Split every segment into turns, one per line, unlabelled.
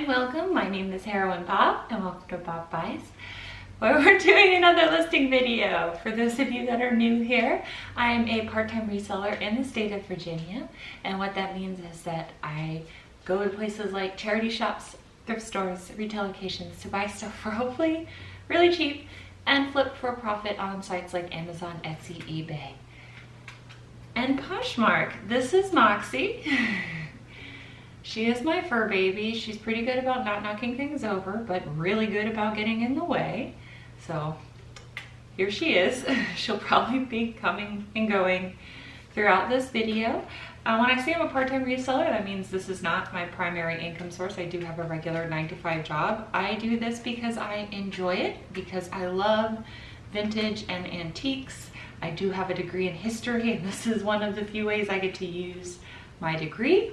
and welcome. My name is Heroine Bob and welcome to Bob Buys, where we're doing another listing video. For those of you that are new here, I am a part-time reseller in the state of Virginia, and what that means is that I go to places like charity shops, thrift stores, retail locations to buy stuff for hopefully really cheap and flip for a profit on sites like Amazon, Etsy, eBay, and Poshmark. This is Roxy. She is my fur baby. She's pretty good about not knocking things over, but really good about getting in the way. So here she is. She'll probably be coming and going throughout this video. When I say I'm a part-time reseller, that means this is not my primary income source. I do have a regular 9-to-5 job. I do this because I enjoy it, because I love vintage and antiques. I do have a degree in history, and this is one of the few ways I get to use my degree.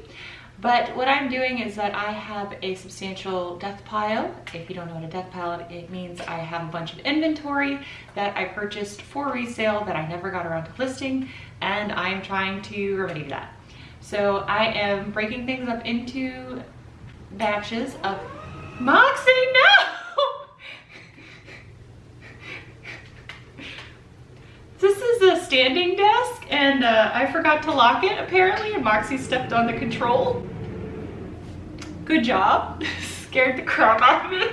But what I'm doing is that I have a substantial death pile. If you don't know what a death pile is, it means I have a bunch of inventory that I purchased for resale that I never got around to listing, and I'm trying to remedy that. So I am breaking things up into batches of... Moxie, no! This is a standing desk, and I forgot to lock it apparently, and Moxie stepped on the control. Good job. Scared the crap out of me.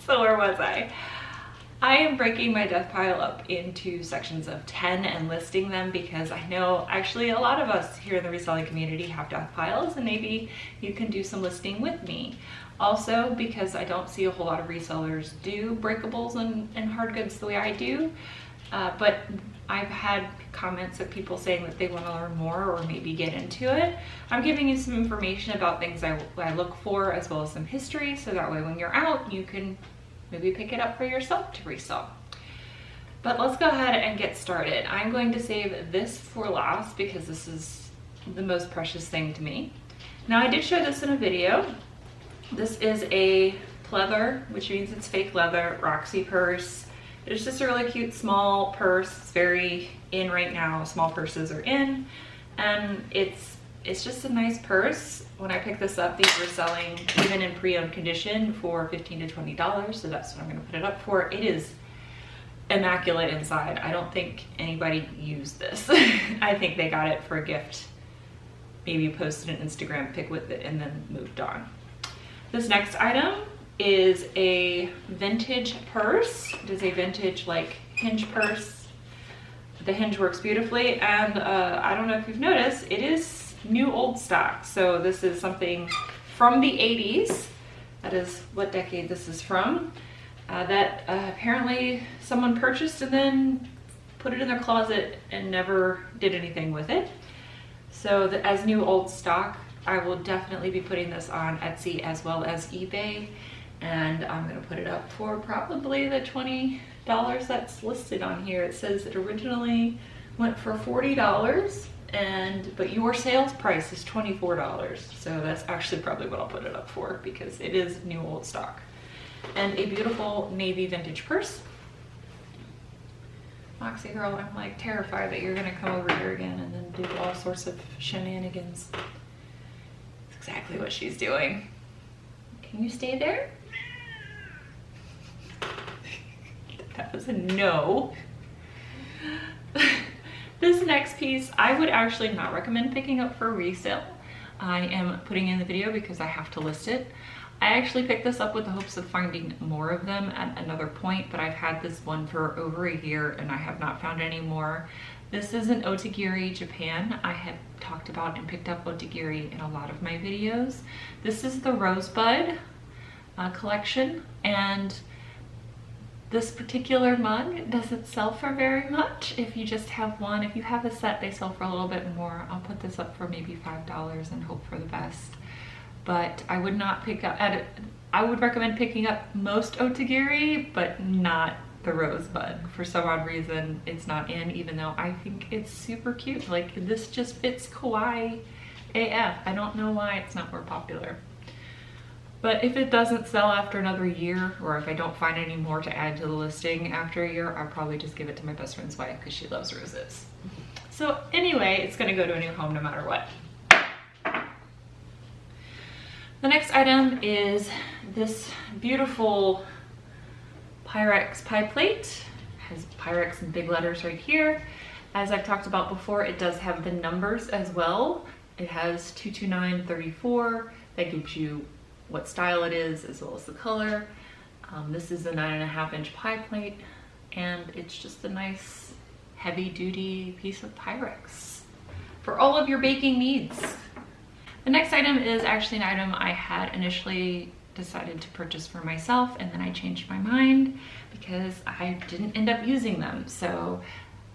So where was I? I am breaking my death pile up into sections of 10 and listing them because I know actually a lot of us here in the reselling community have death piles, and maybe you can do some listing with me. Also, because I don't see a whole lot of resellers do breakables and hard goods the way I do, but I've had comments of people saying that they want to learn more or maybe get into it. I'm giving you some information about things I look for, as well as some history, so that way when you're out, you can maybe pick it up for yourself to resell. But let's go ahead and get started. I'm going to save this for last because this is the most precious thing to me. Now, I did show this in a video. This is a pleather, which means it's fake leather, Roxy purse. It's just a really cute small purse. It's very in right now. Small purses are in, and it's just a nice purse. When I picked this up, these were selling even in pre-owned condition for $15 to $20, so that's what I'm gonna put it up for. It is immaculate inside. I don't think anybody used this. I think they got it for a gift, maybe posted an Instagram pic with it and then moved on. This next item is a vintage purse. It is a vintage like hinge purse. The hinge works beautifully, and I don't know if you've noticed, it is new old stock. So this is something from the 80s. That is what decade this is from. That apparently someone purchased and then put it in their closet and never did anything with it. So as new old stock, I will definitely be putting this on Etsy as well as eBay, and I'm gonna put it up for probably the $20 that's listed on here. It says it originally went for $40, but your sales price is $24. So that's actually probably what I'll put it up for, because it is new old stock. And a beautiful navy vintage purse. Moxie girl, I'm like terrified that you're gonna come over here again and then do all sorts of shenanigans. That's exactly what she's doing. Can you stay there? That was a no. This next piece, I would actually not recommend picking up for resale. I am putting in the video because I have to list it. I actually picked this up with the hopes of finding more of them at another point, but I've had this one for over a year and I have not found any more. This is an Otagiri, Japan. I have talked about and picked up Otagiri in a lot of my videos. This is the Rosebud Collection, and this particular mug doesn't sell for very much if you just have one. If you have a set, they sell for a little bit more. I'll put this up for maybe $5 and hope for the best. But I would not pick up I would recommend picking up most Otagiri, but not the Rosebud. For some odd reason, it's not in, even though I think it's super cute. Like, this just fits kawaii AF. I don't know why it's not more popular. But if it doesn't sell after another year, or if I don't find any more to add to the listing after a year, I'll probably just give it to my best friend's wife because she loves roses. So anyway, it's gonna go to a new home no matter what. The next item is this beautiful Pyrex Pie Plate. It has Pyrex in big letters right here. As I've talked about before, it does have the numbers as well. It has 22934. That gives you what style it is as well as the color. This is a 9.5-inch pie plate, and it's just a nice heavy-duty piece of Pyrex for all of your baking needs. The next item is actually an item I had initially decided to purchase for myself, and then I changed my mind because I didn't end up using them. So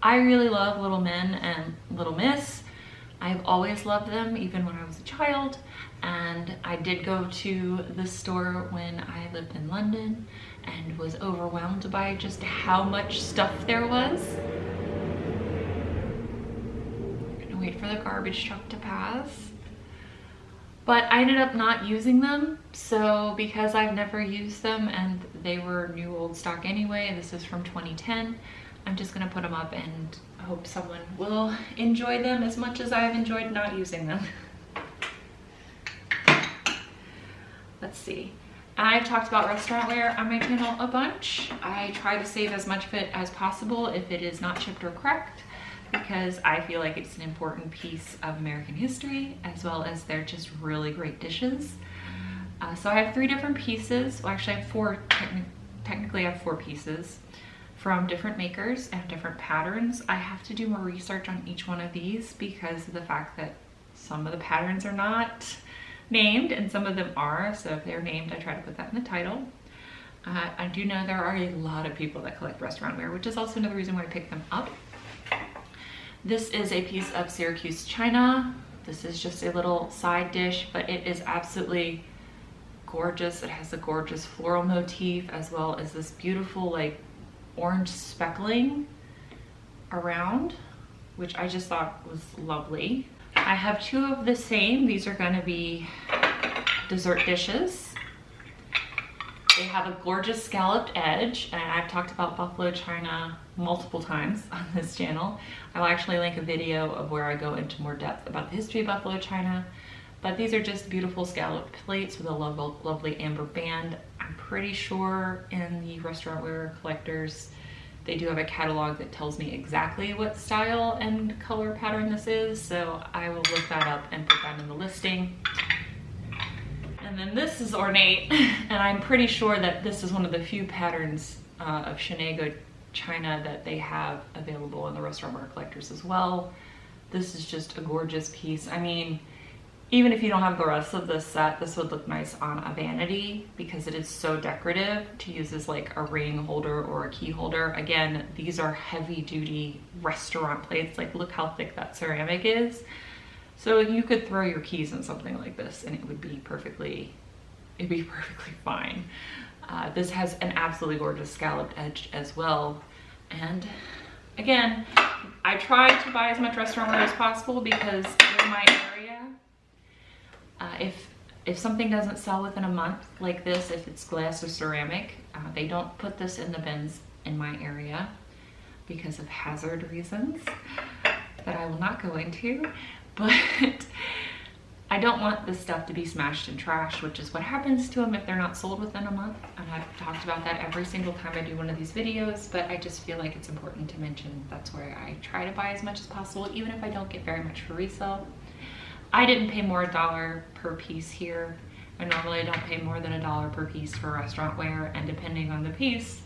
I really love Little Men and Little Miss. I've always loved them, even when I was a child, and I did go to the store when I lived in London and was overwhelmed by just how much stuff there was. I'm gonna wait for the garbage truck to pass. But I ended up not using them, so because I've never used them and they were new old stock anyway, this is from 2010, I'm just gonna put them up and hope someone will enjoy them as much as I've enjoyed not using them. Let's see. I've talked about restaurant ware on my channel a bunch. I try to save as much of it as possible if it is not chipped or cracked, because I feel like it's an important piece of American history, as well as they're just really great dishes. So I have 3 different pieces. Well, actually I have 4, technically I have 4 pieces from different makers and different patterns. I have to do more research on each one of these because of the fact that some of the patterns are not named and some of them are. So if they're named, I try to put that in the title. I do know there are a lot of people that collect restaurant ware, which is also another reason why I picked them up. This is a piece of Syracuse China. This is just a little side dish, but it is absolutely gorgeous. It has a gorgeous floral motif as well as this beautiful like orange speckling around, which I just thought was lovely. I have 2 of the same. These are gonna be dessert dishes. They have a gorgeous scalloped edge, and I've talked about buffalo china multiple times on this channel. I will actually link a video of where I go into more depth about the history of buffalo china, but these are just beautiful scalloped plates with a lovely amber band. I'm pretty sure in the restaurant ware collectors, they do have a catalog that tells me exactly what style and color pattern this is, so I will look that up and put that in the listing. And then this is ornate, and I'm pretty sure that this is one of the few patterns of Shinego china that they have available in the restaurant ware collectors as well. This is just a gorgeous piece. I mean, even if you don't have the rest of this set, this would look nice on a vanity because it is so decorative to use as like a ring holder or a key holder. Again, these are heavy duty restaurant plates. Like, look how thick that ceramic is. So you could throw your keys in something like this and it would be perfectly, it'd be perfectly fine. This has an absolutely gorgeous scalloped edge as well. And again, I try to buy as much restaurant ware as possible because in my area, if something doesn't sell within a month like this, if it's glass or ceramic, they don't put this in the bins in my area because of hazard reasons that I will not go into. But I don't want this stuff to be smashed and trashed, which is what happens to them if they're not sold within a month. And I've talked about that every single time I do one of these videos, but I just feel like it's important to mention that's where I try to buy as much as possible, even if I don't get very much for resale. I didn't pay more $1 per piece here. I normally don't pay more than $1 per piece for restaurant ware, and depending on the piece,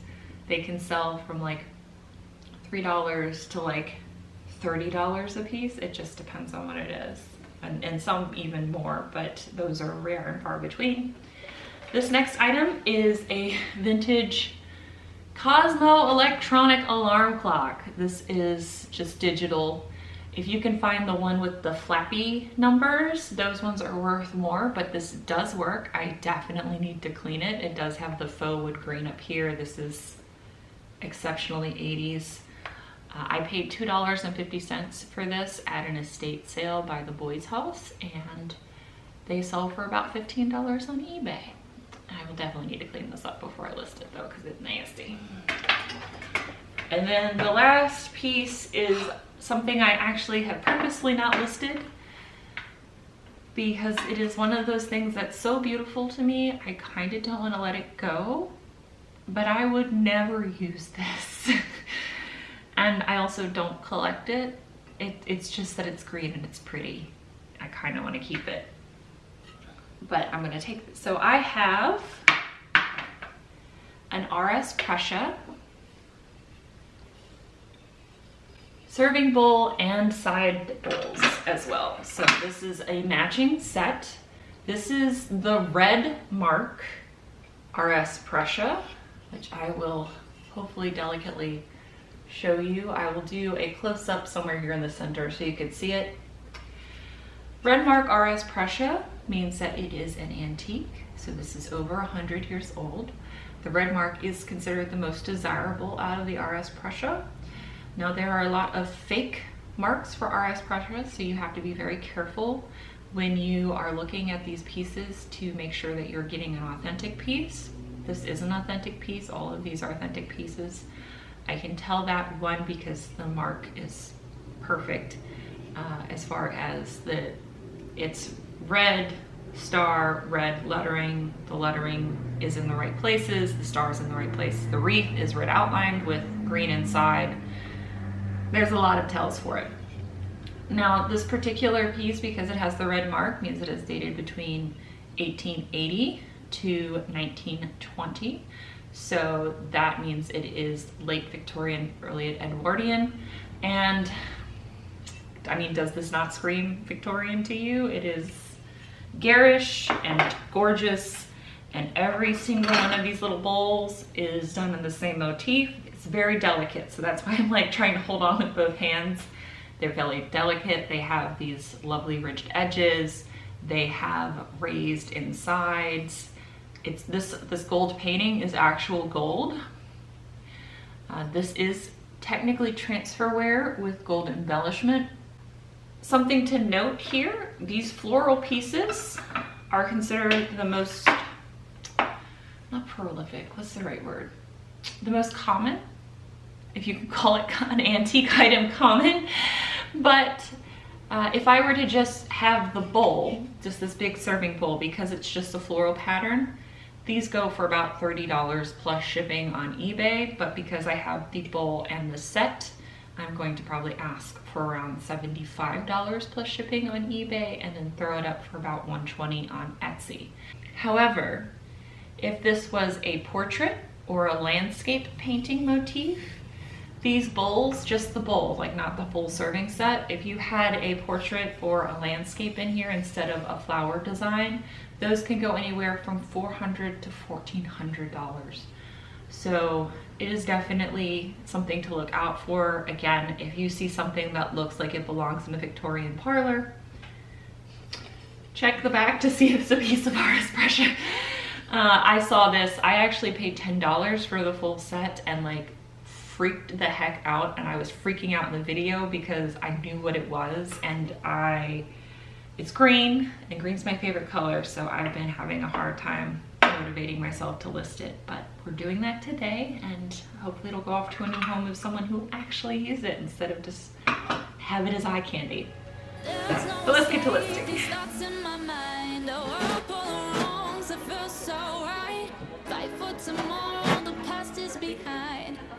they can sell from like $3 to like $30 a piece. It just depends on what it is, and some even more, but those are rare and far between. This next item is a vintage Cosmo electronic alarm clock. This is just digital. If you can find the one with the flappy numbers, those ones are worth more, but this does work. I definitely need to clean it. It does have the faux wood grain up here. This is exceptionally 80s. I paid $2.50 for this at an estate sale by the Boys House, and they sell for about $15 on eBay. I will definitely need to clean this up before I list it though, because it's nasty. And then the last piece is something I actually have purposely not listed because it is one of those things that's so beautiful to me. I kind of don't want to let it go, but I would never use this. And I also don't collect it. It's just that it's green and it's pretty. I kind of want to keep it. But I'm going to take this. So I have an RS Prussia serving bowl and side bowls as well. So this is a matching set. This is the red mark RS Prussia, which I will hopefully delicately show you. I will do a close-up somewhere here in the center so you can see it. Red mark RS Prussia means that it is an antique. So this is over 100 years old. The red mark is considered the most desirable out of the RS Prussia. Now there are a lot of fake marks for RS Prussia, so you have to be very careful when you are looking at these pieces to make sure that you're getting an authentic piece. This is an authentic piece. All of these are authentic pieces. I can tell that, one, because the mark is perfect as far as it's red star, red lettering. The lettering is in the right places. The star is in the right place. The wreath is red outlined with green inside. There's a lot of tells for it. Now this particular piece, because it has the red mark, means it is dated between 1880 to 1920. So that means it is late Victorian, early Edwardian. And I mean, does this not scream Victorian to you? It is garish and gorgeous, and every single one of these little bowls is done in the same motif. It's very delicate, so that's why I'm like trying to hold on with both hands. They're very delicate. They have these lovely ridged edges. They have raised insides. It's this gold painting is actual gold. This is technically transferware with gold embellishment. Something to note here, these floral pieces are considered the most, not prolific, what's the right word? The most common, if you can call it an antique item common. But if I were to just have the bowl, just this big serving bowl, because it's just a floral pattern, these go for about $30 plus shipping on eBay. But because I have the bowl and the set, I'm going to probably ask for around $75 plus shipping on eBay, and then throw it up for about $120 on Etsy. However, if this was a portrait or a landscape painting motif, these bowls, just the bowl, like not the full serving set, if you had a portrait or a landscape in here instead of a flower design, those can go anywhere from $400 to $1,400. So it is definitely something to look out for. Again, if you see something that looks like it belongs in a Victorian parlor, check the back to see if it's a piece of RS Prussia. I saw this, I actually paid $10 for the full set and like freaked the heck out, and I was freaking out in the video because I knew what it was, and it's green, and green's my favorite color, so I've been having a hard time motivating myself to list it, but we're doing that today, and hopefully it'll go off to a new home of someone who actually uses it instead of just have it as eye candy. But let's get to listing.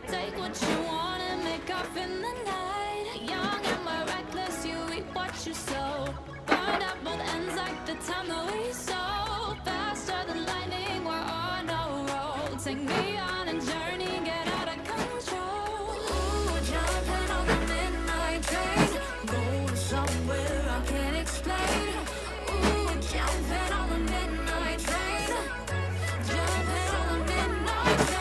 Take what you want and make up in the night. Young and reckless, you reap what you sow. Burned at both ends like the time that we sow. Faster than lightning, we're on a roll. Take me on a journey, get out of control. Ooh, jumping on the midnight train. Going somewhere I can't explain. Ooh, jumping on the midnight train. Jumping on the midnight train.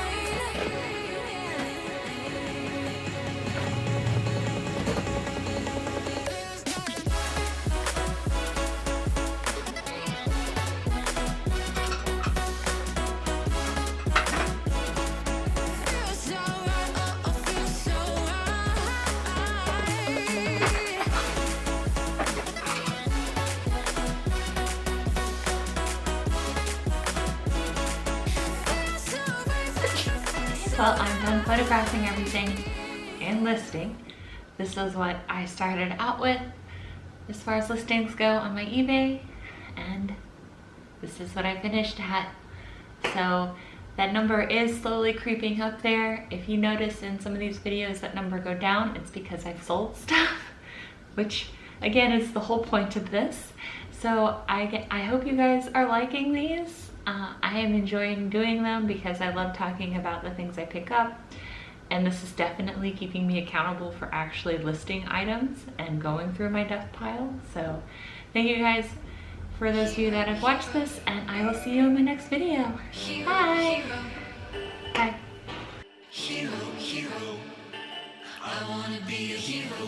Well, I'm done photographing everything and listing. this is what I started out with as far as listings go on my eBay, and this is what I finished at. So that number is slowly creeping up there. If you notice in some of these videos that number go down, it's because I've sold stuff, which again is the whole point of this. So I hope you guys are liking these. I am enjoying doing them because I love talking about the things I pick up, and this is definitely keeping me accountable for actually listing items and going through my death pile. So thank you guys for those of you that have watched this, and I will see you in my next video. Bye! Bye.
Hero, hero, I wanna be a hero.